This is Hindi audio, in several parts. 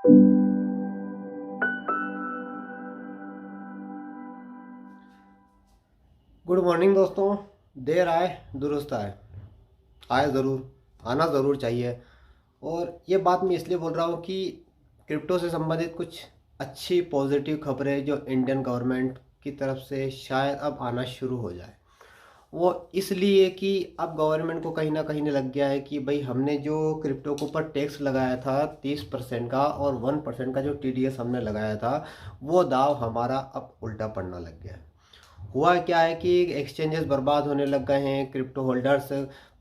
गुड मॉर्निंग दोस्तों। देर आए दुरुस्त आए, आए ज़रूर, आना ज़रूर चाहिए। और ये बात मैं इसलिए बोल रहा हूँ कि क्रिप्टो से संबंधित कुछ अच्छी पॉजिटिव खबरें जो इंडियन गवर्नमेंट की तरफ से शायद अब आना शुरू हो जाए। वो इसलिए कि अब गवर्नमेंट को कहीं ना कहीं लग गया है कि भाई हमने जो क्रिप्टो के ऊपर टैक्स लगाया था 30% का और 1% का जो TDS हमने लगाया था, वो दाव हमारा अब उल्टा पड़ना लग गया है। हुआ क्या है कि एक्सचेंजेस बर्बाद होने लग गए हैं, क्रिप्टो होल्डर्स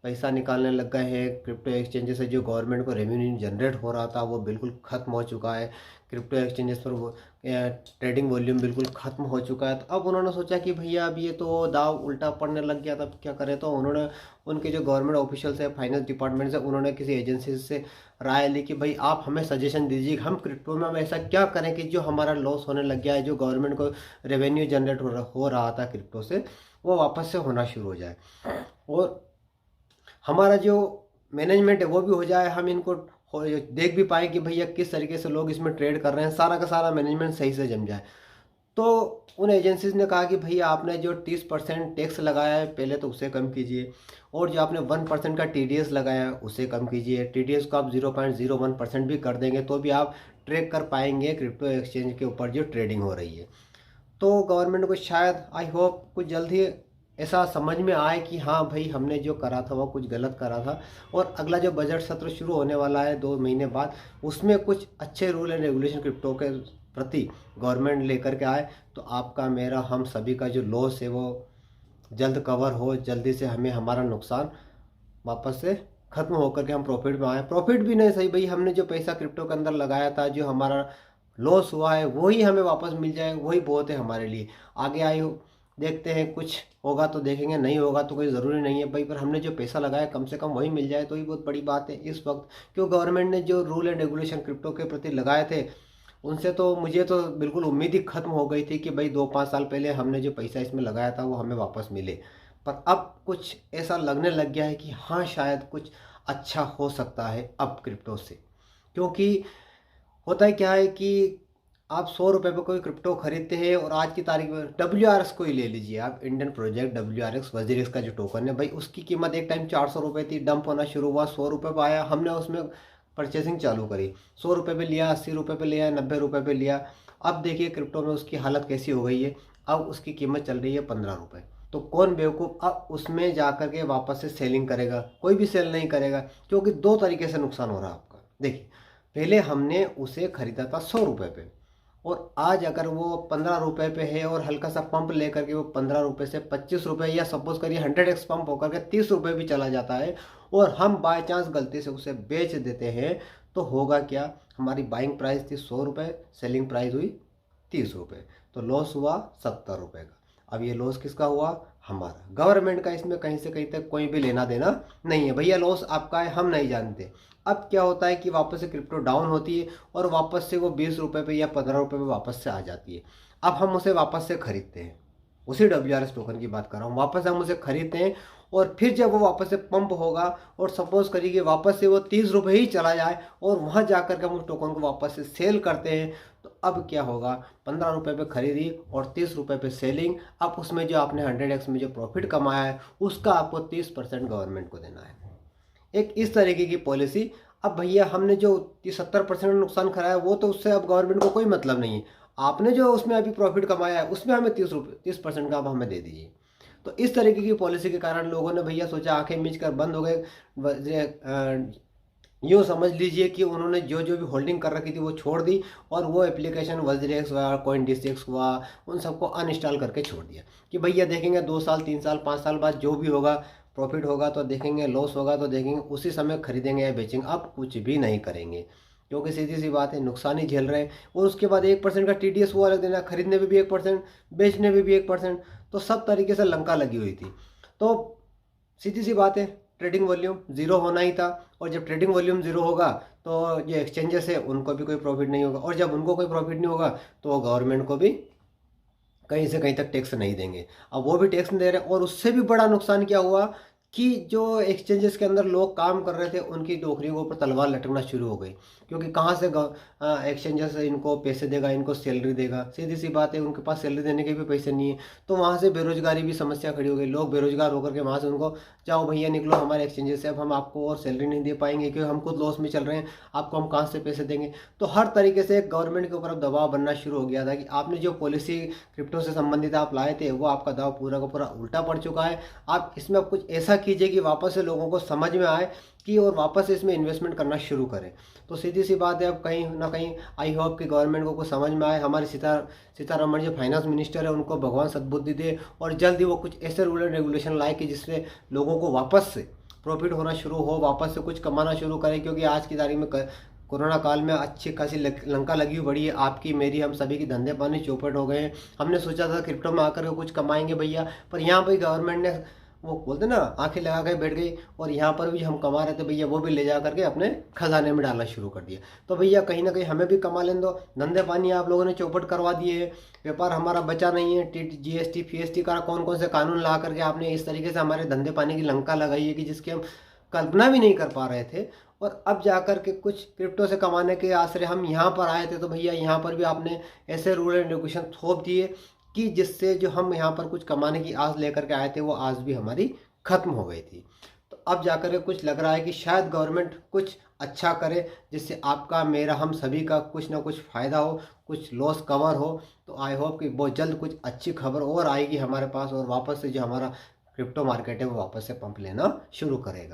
पैसा निकालने लग गए हैं। क्रिप्टो एक्सचेंजेस से जो गवर्नमेंट को रेवेन्यू जनरेट हो रहा था वो बिल्कुल ख़त्म हो चुका है। क्रिप्टो एक्सचेंजेस पर वो ट्रेडिंग वॉल्यूम बिल्कुल ख़त्म हो चुका है। तो अब उन्होंने सोचा कि भैया अब ये तो दाव उल्टा पड़ने लग गया था, अब क्या करें। तो उन्होंने उनके जो गवर्नमेंट ऑफिशियल्स है, फाइनेंस डिपार्टमेंट से, उन्होंने किसी एजेंसी से राय ली कि भाई आप हमें सजेशन दीजिए हम क्रिप्टो में हम ऐसा क्या करें कि जो हमारा लॉस होने लग गया है, जो गवर्नमेंट को रेवेन्यू जनरेट हो रहा था क्रिप्टो से, वो वापस से होना शुरू हो जाए और हमारा जो मैनेजमेंट है वो भी हो जाए। हम इनको देख भी पाए कि भैया किस तरीके से लोग इसमें ट्रेड कर रहे हैं, सारा का सारा मैनेजमेंट सही से जम जाए। तो उन एजेंसीज ने कहा कि भैया आपने जो 30% टैक्स लगाया है पहले तो उसे कम कीजिए, और जो आपने 1% का TDS लगाया है उसे कम कीजिए। TDS को आप 0.01% भी कर देंगे तो भी आप ट्रेक कर पाएंगे क्रिप्टो एक्सचेंज के ऊपर जो ट्रेडिंग हो रही है। तो गवर्नमेंट को शायद आई होप कुछ जल्द ही ऐसा समझ में आए कि हाँ भाई हमने जो करा था वो कुछ गलत करा था। और अगला जो बजट सत्र शुरू होने वाला है 2 महीने बाद, उसमें कुछ अच्छे रूल एंड रेगुलेशन क्रिप्टो के प्रति गवर्नमेंट लेकर के आए, तो आपका मेरा हम सभी का जो लॉस है वो जल्द कवर हो, जल्दी से हमें हमारा नुकसान वापस से ख़त्म होकर के हम प्रॉफिट में आए। प्रॉफिट भी नहीं सही भाई, हमने जो पैसा क्रिप्टो के अंदर लगाया था, जो हमारा लॉस हुआ है वही हमें वापस मिल जाए, वही बहुत है हमारे लिए। आगे आए देखते हैं, कुछ होगा तो देखेंगे, नहीं होगा तो कोई ज़रूरी नहीं है भाई, पर हमने जो पैसा लगाया कम से कम वही मिल जाए तो ही बहुत बड़ी बात है इस वक्त। क्यों गवर्नमेंट ने जो रूल एंड रेगुलेशन क्रिप्टो के प्रति लगाए थे, उनसे तो मुझे तो बिल्कुल उम्मीद ही खत्म हो गई थी कि भाई 2-5 साल पहले हमने जो पैसा इसमें लगाया था वो हमें वापस मिले। पर अब कुछ ऐसा लगने लग गया है कि हाँ शायद कुछ अच्छा हो सकता है अब क्रिप्टो से। क्योंकि होता है क्या है कि आप 100 रुपये पे कोई क्रिप्टो खरीदते हैं और आज की तारीख में WRX को ही ले लीजिए आप, इंडियन प्रोजेक्ट WRX वजीरिक्स का जो टोकन है भाई, उसकी कीमत एक टाइम 400 रुपये थी, डंप होना शुरू हुआ, 100 रुपये पर आया, हमने उसमें परचेसिंग चालू करी, 100 रुपये पे लिया, 80 रुपये पे लिया, 90 रुपये पे लिया। अब देखिए क्रिप्टो में उसकी हालत कैसी हो गई है, अब उसकी कीमत चल रही है 15 रुपये। तो कौन बेवकूफ़ अब उसमें जा कर के वापस से सेलिंग करेगा? कोई भी सेल नहीं करेगा, क्योंकि दो तरीके से नुकसान हो रहा है आपका। देखिए पहले हमने उसे खरीदा था 100 रुपये पे, और आज अगर वो 15 रुपये पे है और हल्का सा पंप लेकर के वो 15 रुपये से 25 रुपये, या सपोज करिए 100x पंप होकर के 30 रुपये भी चला जाता है, और हम बाय चांस गलती से उसे बेच देते हैं, तो होगा क्या? हमारी बाइंग प्राइस थी 100 रुपये, सेलिंग प्राइस हुई 30 रुपये, तो लॉस हुआ 70 रुपये का। अब ये लॉस किसका हुआ? हमारा। गवर्नमेंट का इसमें कहीं से कहीं तक कोई भी लेना देना नहीं है, भैया लॉस आपका है, हम नहीं जानते। अब क्या होता है कि वापस से क्रिप्टो डाउन होती है और वापस से वो 20 रुपये पे या 15 रुपये पे वापस से आ जाती है। अब हम उसे वापस से खरीदते हैं, उसी WRX टोकन की बात कर रहा हूँ, वापस हम उसे खरीदते हैं, और फिर जब वो वापस से पंप होगा और सपोज करिए कि वापस से वो 30 रुपये ही चला जाए और वहाँ जाकर के हम उस टोकन को वापस से सेल करते हैं, तो अब क्या होगा? 15 रुपये पे खरीदी और 30 रुपये पे सेलिंग। अब उसमें जो आपने 100x में जो प्रॉफिट कमाया है उसका आपको 30% गवर्नमेंट को देना है। एक इस तरीके की पॉलिसी। अब भैया हमने जो 70% नुकसान कराया वो तो उससे अब गवर्नमेंट को कोई मतलब नहीं है, आपने जो उसमें अभी प्रॉफिट कमाया है उसमें हमें 30% का अब हमें दे दीजिए। तो इस तरीके की पॉलिसी के कारण लोगों ने भैया सोचा, आंखें मीच कर बंद हो गए। यूँ समझ लीजिए कि उन्होंने जो जो भी होल्डिंग कर रखी थी वो छोड़ दी, और वो एप्लीकेशन वजीरेक्स हुआ, CoinDesk हुआ, उन सबको अनइंस्टॉल करके छोड़ दिया कि भैया देखेंगे 2 साल 3 साल 5 साल बाद जो भी होगा, प्रॉफिट होगा तो देखेंगे, लॉस होगा तो देखेंगे, उसी समय खरीदेंगे या बेचेंगे, अब कुछ भी नहीं करेंगे। क्योंकि सीधी सी बात है, नुकसान ही झेल रहे हैं। और उसके बाद 1% का TDS वो अलग देना, खरीदने में भी 1%, बेचने में भी 1%, तो सब तरीके से लंका लगी हुई थी। तो सीधी सी बात है, ट्रेडिंग वॉल्यूम ज़ीरो होना ही था, और जब ट्रेडिंग वॉल्यूम ज़ीरो होगा तो जो एक्सचेंजेस है उनको भी कोई प्रॉफिट नहीं होगा, और जब उनको कोई प्रॉफिट नहीं होगा तो गवर्नमेंट को भी कहीं से कहीं तक टैक्स नहीं देंगे। अब वो भी टैक्स नहीं दे रहे, और उससे भी बड़ा नुकसान क्या हुआ कि जो एक्सचेंजेस के अंदर लोग काम कर रहे थे उनकी नौकरियों के ऊपर तलवार लटकना शुरू हो गई, क्योंकि कहाँ से एक्सचेंजेस इनको पैसे देगा, इनको सैलरी देगा। सीधी सी बात है, उनके पास सैलरी देने के भी पैसे नहीं है। तो वहाँ से बेरोजगारी भी समस्या खड़ी हो गई। लोग बेरोजगार होकर के वहाँ से उनको, जाओ भैया निकलो हमारे एक्सचेंजेस से, अब हम आपको और सैलरी नहीं दे पाएंगे क्योंकि हम खुद लॉस में चल रहे हैं, आपको हम कहाँ से पैसे देंगे। तो हर तरीके से गवर्नमेंट के ऊपर अब दबाव बनना शुरू हो गया था कि आपने जो पॉलिसी क्रिप्टो से संबंधित आप लाए थे वो आपका दाव पूरा का पूरा उल्टा पड़ चुका है। आप इसमें अब कुछ ऐसा कीजिए कि वापस से लोगों को समझ में आए कि और वापस से इसमें इन्वेस्टमेंट करना शुरू करें। तो सीधी सी बात है, अब कहीं ना कहीं आई होप कि गवर्नमेंट को कुछ समझ में आए, हमारे सीतारमण जो फाइनेंस मिनिस्टर है उनको भगवान सद्बुद्धि दे और जल्द ही वो कुछ ऐसे रूल एंड रेगुलेशन लाए कि जिससे लोगों को वापस से प्रॉफिट होना शुरू हो, वापस से कुछ कमाना शुरू करें। क्योंकि आज की तारीख में कोरोना काल में अच्छी खासी लंका लगी हुई बड़ी है, आपकी मेरी हम सभी की धंधे पानी चौपट हो गए हैं। हमने सोचा था क्रिप्टो में आकर के कुछ कमाएंगे भैया, पर यहाँ पर गवर्नमेंट ने वो बोलते ना आंखें लगा के बैठ गई, और यहाँ पर भी हम कमा रहे थे भैया वो भी ले जा करके अपने खजाने में डालना शुरू कर दिया। तो भैया कहीं ना कहीं हमें भी कमा लेने दो, धंधे पानी आप लोगों ने चौपट करवा दिए है, व्यापार हमारा बचा नहीं है। जीएसटी फीएसटी का कौन कौन से कानून ला करके आपने इस तरीके से हमारे धंधे पानी की लंका लगाई है कि जिसकी हम कल्पना भी नहीं कर पा रहे थे। और अब जाकर के कुछ क्रिप्टो से कमाने के आसरे हम यहाँ पर आए थे, तो भैया यहाँ पर भी आपने ऐसे रूल एंड रेगुलेशन थोप दिए कि जिससे जो हम यहाँ पर कुछ कमाने की आस लेकर के आए थे वो आस भी हमारी खत्म हो गई थी। तो अब जाकर के कुछ लग रहा है कि शायद गवर्नमेंट कुछ अच्छा करे जिससे आपका मेरा हम सभी का कुछ ना कुछ फ़ायदा हो, कुछ लॉस कवर हो। तो आई होप कि बहुत जल्द कुछ अच्छी खबर और आएगी हमारे पास, और वापस से जो हमारा क्रिप्टो मार्केट है वो वापस से पंप लेना शुरू करेगा।